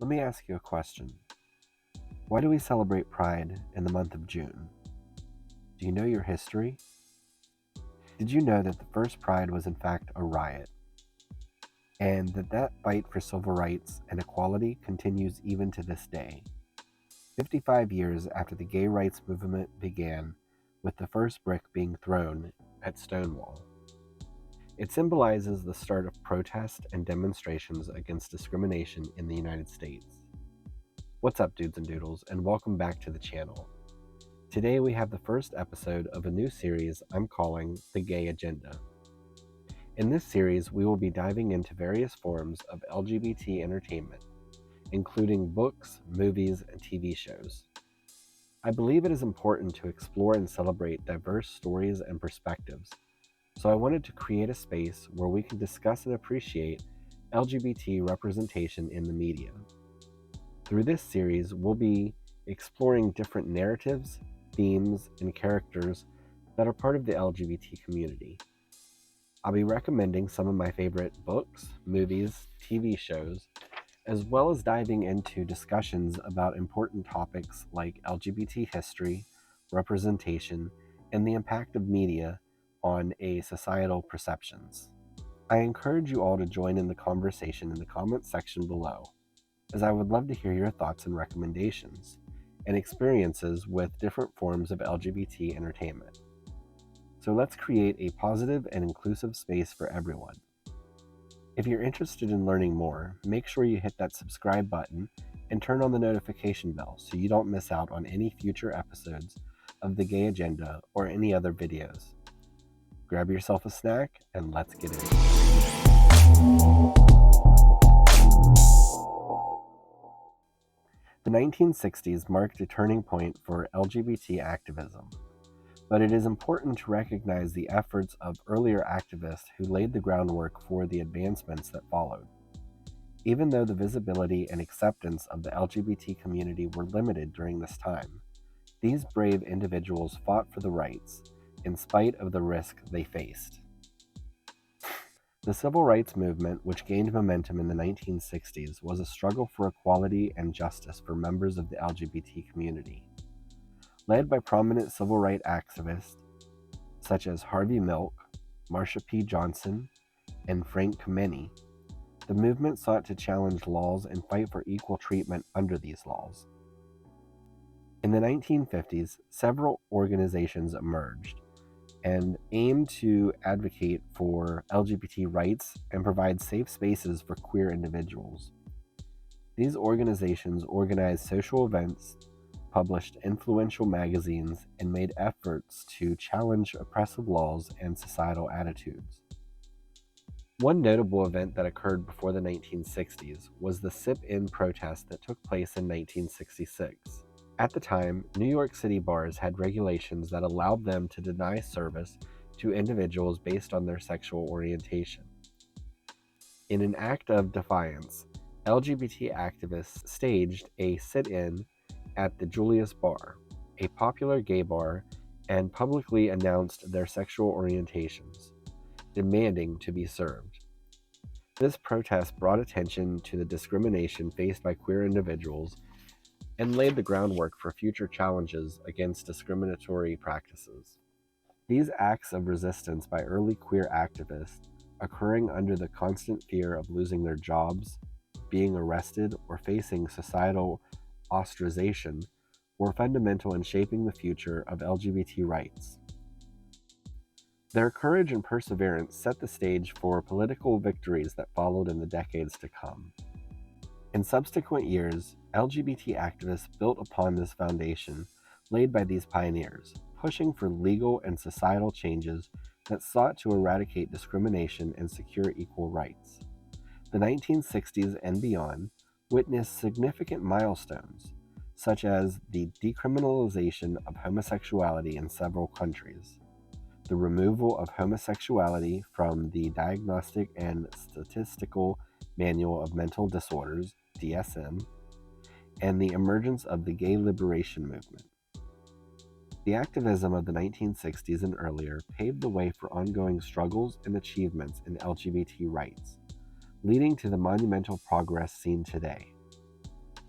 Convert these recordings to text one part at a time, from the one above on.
Let me ask you a question. Why do we celebrate Pride in the month of June? Do you know your history? Did you know that the first Pride was in fact a riot, and that fight for civil rights and equality continues even to this day, 55 years after the gay rights movement began, with the first brick being thrown at Stonewall? It symbolizes the start of protest and demonstrations against discrimination in the United States. What's up, Dudes and Doodles, and welcome back to the channel. Today we have the first episode of a new series I'm calling The Gay Agenda. In this series, we will be diving into various forms of LGBT entertainment, including books, movies, and TV shows. I believe it is important to explore and celebrate diverse stories and perspectives, so I wanted to create a space where we can discuss and appreciate LGBT representation in the media. Through this series, we'll be exploring different narratives, themes, and characters that are part of the LGBT community. I'll be recommending some of my favorite books, movies, TV shows, as well as diving into discussions about important topics like LGBT history, representation, and the impact of media on societal perceptions. I encourage you all to join in the conversation in the comments section below, as I would love to hear your thoughts and recommendations and experiences with different forms of LGBT entertainment. So let's create a positive and inclusive space for everyone. If you're interested in learning more, make sure you hit that subscribe button and turn on the notification bell so you don't miss out on any future episodes of The Gay Agenda or any other videos. Grab yourself a snack and let's get into it. The 1960s marked a turning point for LGBT activism, but it is important to recognize the efforts of earlier activists who laid the groundwork for the advancements that followed. Even though the visibility and acceptance of the LGBT community were limited during this time, these brave individuals fought for the rights, in spite of the risk they faced. The civil rights movement, which gained momentum in the 1960s, was a struggle for equality and justice for members of the LGBT community. Led by prominent civil rights activists such as Harvey Milk, Marsha P. Johnson, and Frank Kameny, the movement sought to challenge laws and fight for equal treatment under these laws. In the 1950s, several organizations emerged and aimed to advocate for LGBT rights and provide safe spaces for queer individuals. These organizations organized social events, published influential magazines, and made efforts to challenge oppressive laws and societal attitudes. One notable event that occurred before the 1960s was the Sip-In protest that took place in 1966. At the time, New York City bars had regulations that allowed them to deny service to individuals based on their sexual orientation. In an act of defiance, LGBT activists staged a sit-in at the Julius Bar, a popular gay bar, and publicly announced their sexual orientations, demanding to be served. This protest brought attention to the discrimination faced by queer individuals and laid the groundwork for future challenges against discriminatory practices. These acts of resistance by early queer activists, occurring under the constant fear of losing their jobs, being arrested, or facing societal ostracization, were fundamental in shaping the future of LGBT rights. Their courage and perseverance set the stage for political victories that followed in the decades to come. In subsequent years, LGBT activists built upon this foundation laid by these pioneers, pushing for legal and societal changes that sought to eradicate discrimination and secure equal rights. The 1960s and beyond witnessed significant milestones, such as the decriminalization of homosexuality in several countries, the removal of homosexuality from the Diagnostic and Statistical Manual of Mental Disorders, DSM, and the emergence of the gay liberation movement. The activism of the 1960s and earlier paved the way for ongoing struggles and achievements in LGBT rights, leading to the monumental progress seen today.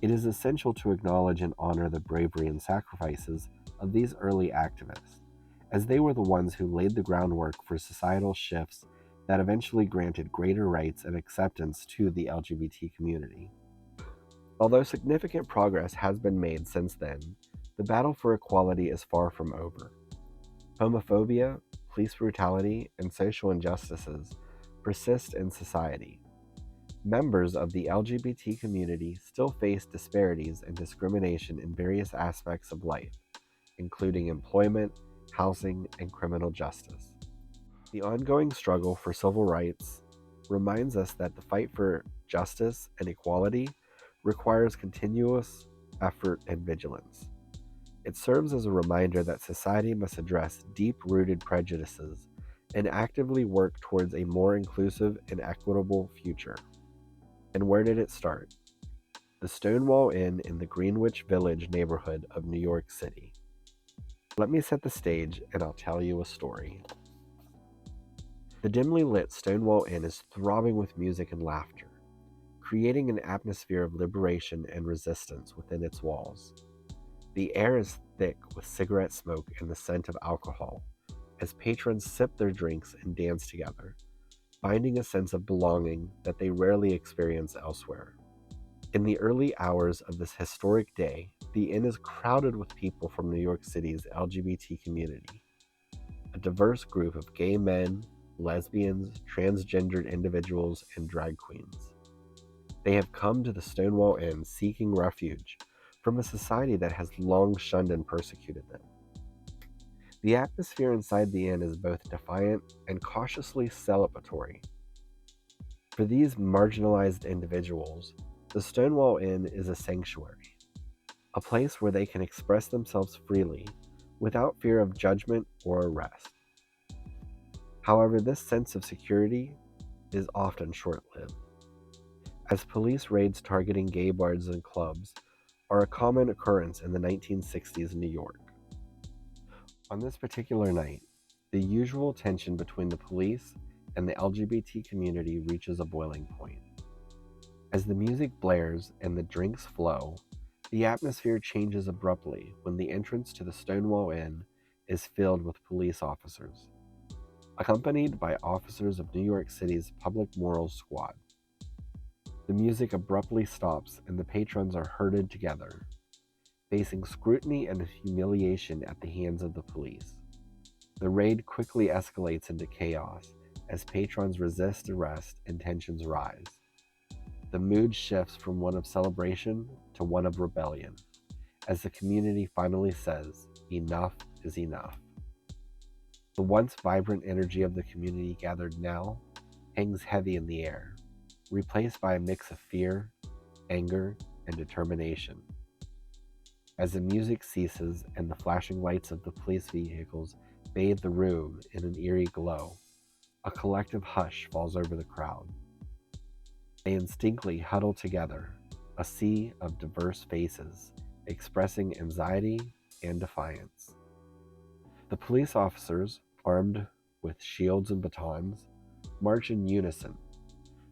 It is essential to acknowledge and honor the bravery and sacrifices of these early activists, as they were the ones who laid the groundwork for societal shifts that eventually granted greater rights and acceptance to the LGBT community. Although significant progress has been made since then, the battle for equality is far from over. Homophobia, police brutality, and social injustices persist in society. Members of the LGBT community still face disparities and discrimination in various aspects of life, including employment, housing, and criminal justice. The ongoing struggle for civil rights reminds us that the fight for justice and equality requires continuous effort and vigilance. It serves as a reminder that society must address deep-rooted prejudices and actively work towards a more inclusive and equitable future. And where did it start? The Stonewall Inn in the Greenwich Village neighborhood of New York City. Let me set the stage and I'll tell you a story. The dimly lit Stonewall Inn is throbbing with music and laughter, creating an atmosphere of liberation and resistance within its walls. The air is thick with cigarette smoke and the scent of alcohol, as patrons sip their drinks and dance together, finding a sense of belonging that they rarely experience elsewhere. In the early hours of this historic day, the inn is crowded with people from New York City's LGBT community, a diverse group of gay men, lesbians, transgendered individuals, and drag queens. They have come to the Stonewall Inn seeking refuge from a society that has long shunned and persecuted them. The atmosphere inside the inn is both defiant and cautiously celebratory. For these marginalized individuals, the Stonewall Inn is a sanctuary, a place where they can express themselves freely without fear of judgment or arrest. However, this sense of security is often short-lived, as police raids targeting gay bars and clubs are a common occurrence in the 1960s New York. On this particular night, the usual tension between the police and the LGBT community reaches a boiling point. As the music blares and the drinks flow, the atmosphere changes abruptly when the entrance to the Stonewall Inn is filled with police officers, accompanied by officers of New York City's Public Morals Squad. The music abruptly stops and the patrons are herded together, facing scrutiny and humiliation at the hands of the police. The raid quickly escalates into chaos as patrons resist arrest and tensions rise. The mood shifts from one of celebration to one of rebellion, as the community finally says, enough is enough. The once vibrant energy of the community gathered now hangs heavy in the air, replaced by a mix of fear, anger, and determination. As the music ceases and the flashing lights of the police vehicles bathe the room in an eerie glow, a collective hush falls over the crowd. They instinctively huddle together, a sea of diverse faces, expressing anxiety and defiance. The police officers, armed with shields and batons, march in unison,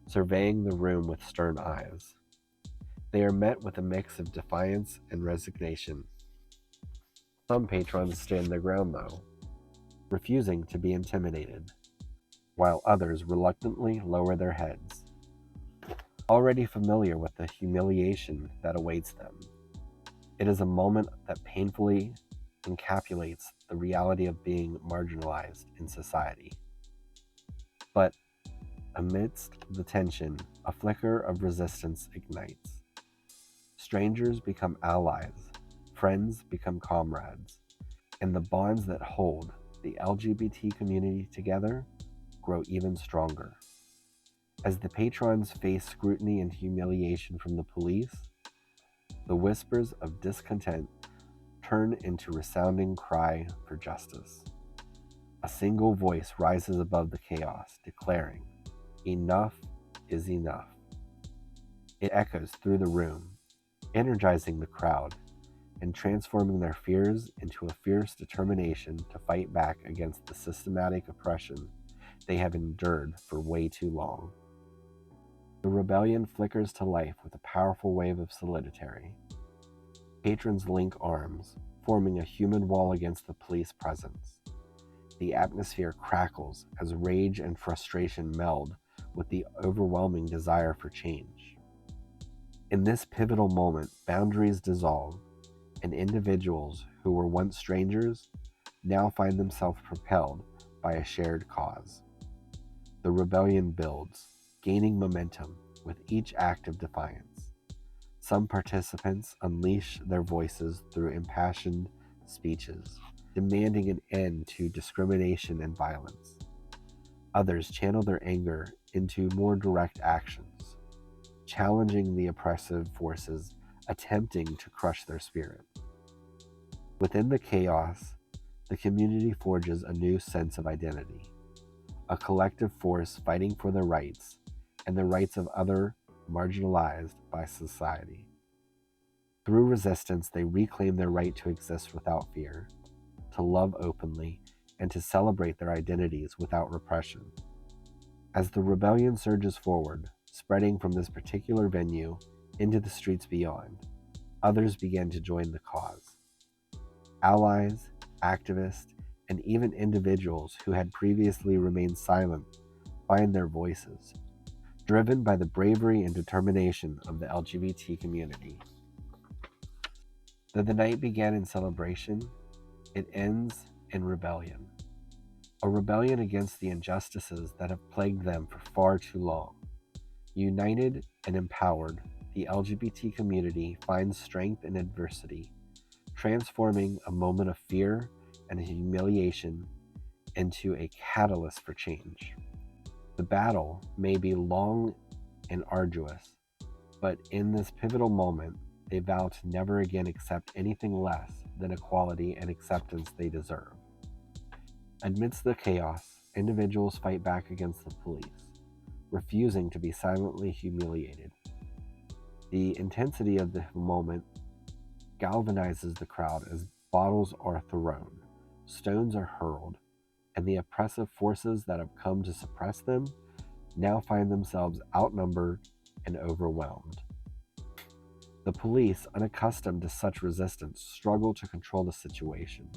surveying the room with stern eyes. They are met with a mix of defiance and resignation. Some patrons stand their ground, though, refusing to be intimidated, while others reluctantly lower their heads, already familiar with the humiliation that awaits them. It is a moment that painfully encapsulates the reality of being marginalized in society. But amidst the tension, a flicker of resistance ignites. Strangers become allies, friends become comrades, and the bonds that hold the LGBT community together grow even stronger. As the patrons face scrutiny and humiliation from the police, the whispers of discontent turn into resounding cry for justice. A single voice rises above the chaos, declaring, "Enough is enough." It echoes through the room, energizing the crowd and transforming their fears into a fierce determination to fight back against the systematic oppression they have endured for way too long. The rebellion flickers to life with a powerful wave of solidarity. Patrons link arms, forming a human wall against the police presence. The atmosphere crackles as rage and frustration meld with the overwhelming desire for change. In this pivotal moment, boundaries dissolve, and individuals who were once strangers now find themselves propelled by a shared cause. The rebellion builds, gaining momentum with each act of defiance. Some participants unleash their voices through impassioned speeches, demanding an end to discrimination and violence. Others channel their anger into more direct actions, challenging the oppressive forces attempting to crush their spirit. Within the chaos, the community forges a new sense of identity, a collective force fighting for their rights and the rights of others marginalized by society. Through resistance, they reclaim their right to exist without fear, to love openly, and to celebrate their identities without repression. As the rebellion surges forward, spreading from this particular venue into the streets beyond, others begin to join the cause. Allies, activists, and even individuals who had previously remained silent find their voices, driven by the bravery and determination of the LGBT community. Though the night began in celebration, it ends in rebellion. A rebellion against the injustices that have plagued them for far too long. United and empowered, the LGBT community finds strength in adversity, transforming a moment of fear and humiliation into a catalyst for change. The battle may be long and arduous, but in this pivotal moment, they vow to never again accept anything less than equality and acceptance they deserve. Amidst the chaos, individuals fight back against the police, refusing to be silently humiliated. The intensity of the moment galvanizes the crowd as bottles are thrown, stones are hurled, and the oppressive forces that have come to suppress them now find themselves outnumbered and overwhelmed. The police, unaccustomed to such resistance, struggle to control the situation.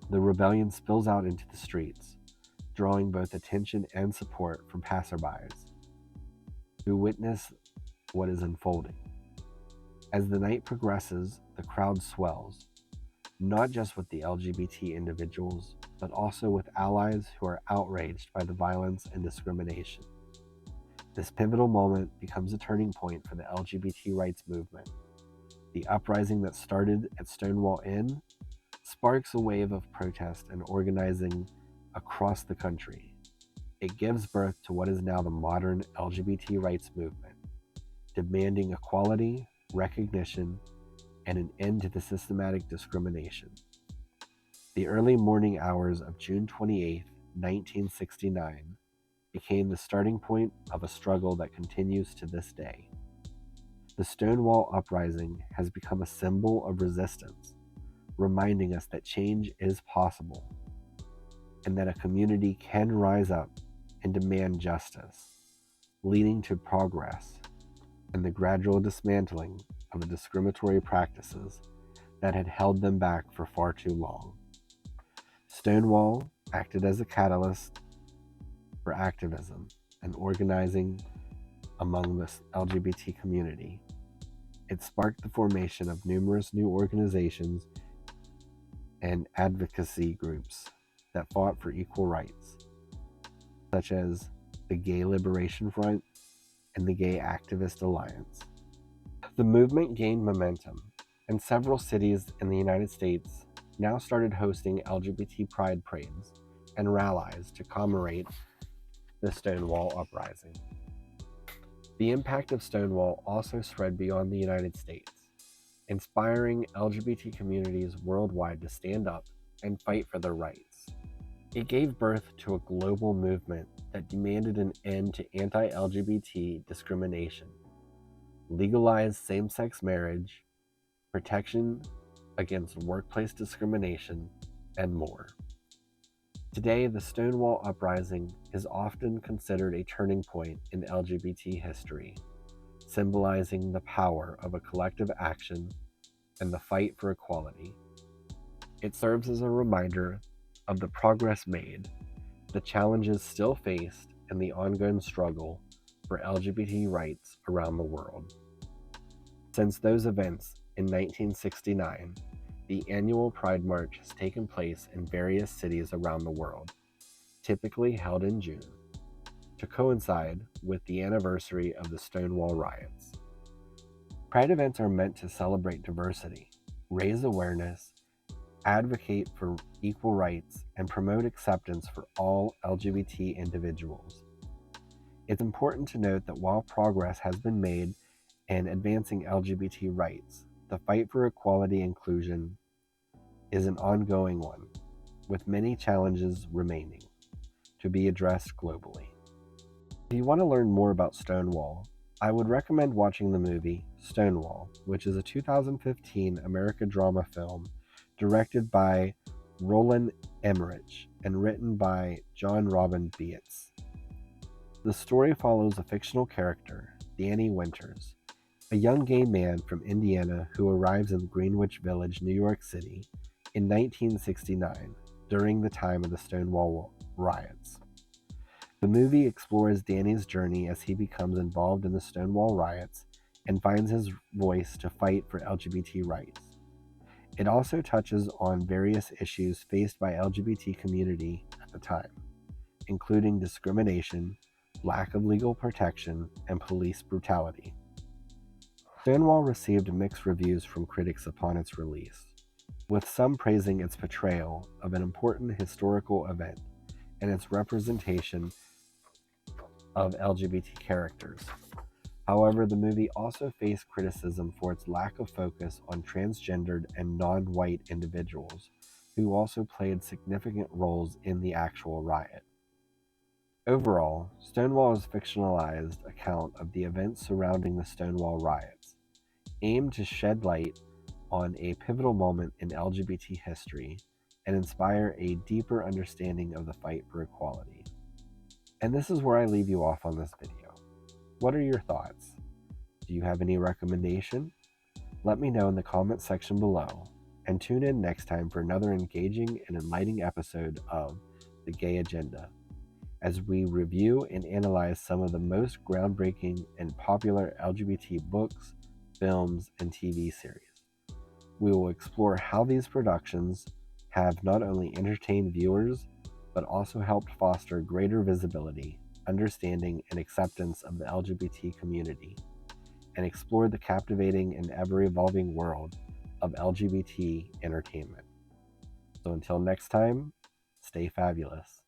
The rebellion spills out into the streets, drawing both attention and support from passerbys who witness what is unfolding. As the night progresses, the crowd swells, not just with the LGBT individuals, but also with allies who are outraged by the violence and discrimination. This pivotal moment becomes a turning point for the LGBT rights movement. The uprising that started at Stonewall Inn sparks a wave of protest and organizing across the country. It gives birth to what is now the modern LGBT rights movement, demanding equality, recognition, and an end to the systematic discrimination. The early morning hours of June 28, 1969, became the starting point of a struggle that continues to this day. The Stonewall Uprising has become a symbol of resistance, reminding us that change is possible and that a community can rise up and demand justice, leading to progress and the gradual dismantling of the discriminatory practices that had held them back for far too long. Stonewall acted as a catalyst for activism and organizing among the LGBT community. It sparked the formation of numerous new organizations and advocacy groups that fought for equal rights, such as the Gay Liberation Front and the Gay Activist Alliance. The movement gained momentum, and several cities in the United States now started hosting LGBT pride parades and rallies to commemorate the Stonewall Uprising. The impact of Stonewall also spread beyond the United States, inspiring LGBT communities worldwide to stand up and fight for their rights. It gave birth to a global movement that demanded an end to anti-LGBT discrimination, legalized same-sex marriage, protection against workplace discrimination, and more. Today, the Stonewall Uprising is often considered a turning point in LGBT history, symbolizing the power of a collective action and the fight for equality. It serves as a reminder of the progress made, the challenges still faced, and the ongoing struggle for LGBT rights around the world. Since those events in 1969, the annual Pride March has taken place in various cities around the world, typically held in June, to coincide with the anniversary of the Stonewall riots. Pride events are meant to celebrate diversity, raise awareness, advocate for equal rights, and promote acceptance for all LGBT individuals. It's important to note that while progress has been made in advancing LGBT rights, the fight for equality and inclusion is an ongoing one, with many challenges remaining to be addressed globally. If you want to learn more about Stonewall, I would recommend watching the movie Stonewall, which is a 2015 American drama film directed by Roland Emmerich and written by John Robin Baitz. The story follows a fictional character, Danny Winters, a young gay man from Indiana who arrives in Greenwich Village, New York City in 1969 during the time of the Stonewall riots. The movie explores Danny's journey as he becomes involved in the Stonewall riots and finds his voice to fight for LGBT rights. It also touches on various issues faced by LGBT community at the time, including discrimination, lack of legal protection, and police brutality. Stonewall received mixed reviews from critics upon its release, with some praising its portrayal of an important historical event and its representation of LGBT characters. However, the movie also faced criticism for its lack of focus on transgendered and non-white individuals, who also played significant roles in the actual riot. Overall, Stonewall is a fictionalized account of the events surrounding the Stonewall riots, aimed to shed light on a pivotal moment in LGBT history and inspire a deeper understanding of the fight for equality. And this is where I leave you off on this video. What are your thoughts? Do you have any recommendation? Let me know in the comment section below, and tune in next time for another engaging and enlightening episode of The Gay Agenda, as we review and analyze some of the most groundbreaking and popular LGBT books, films, and TV series. We will explore how these productions have not only entertained viewers, but also helped foster greater visibility, understanding, and acceptance of the LGBT community, and explore the captivating and ever-evolving world of LGBT entertainment. So until next time, stay fabulous.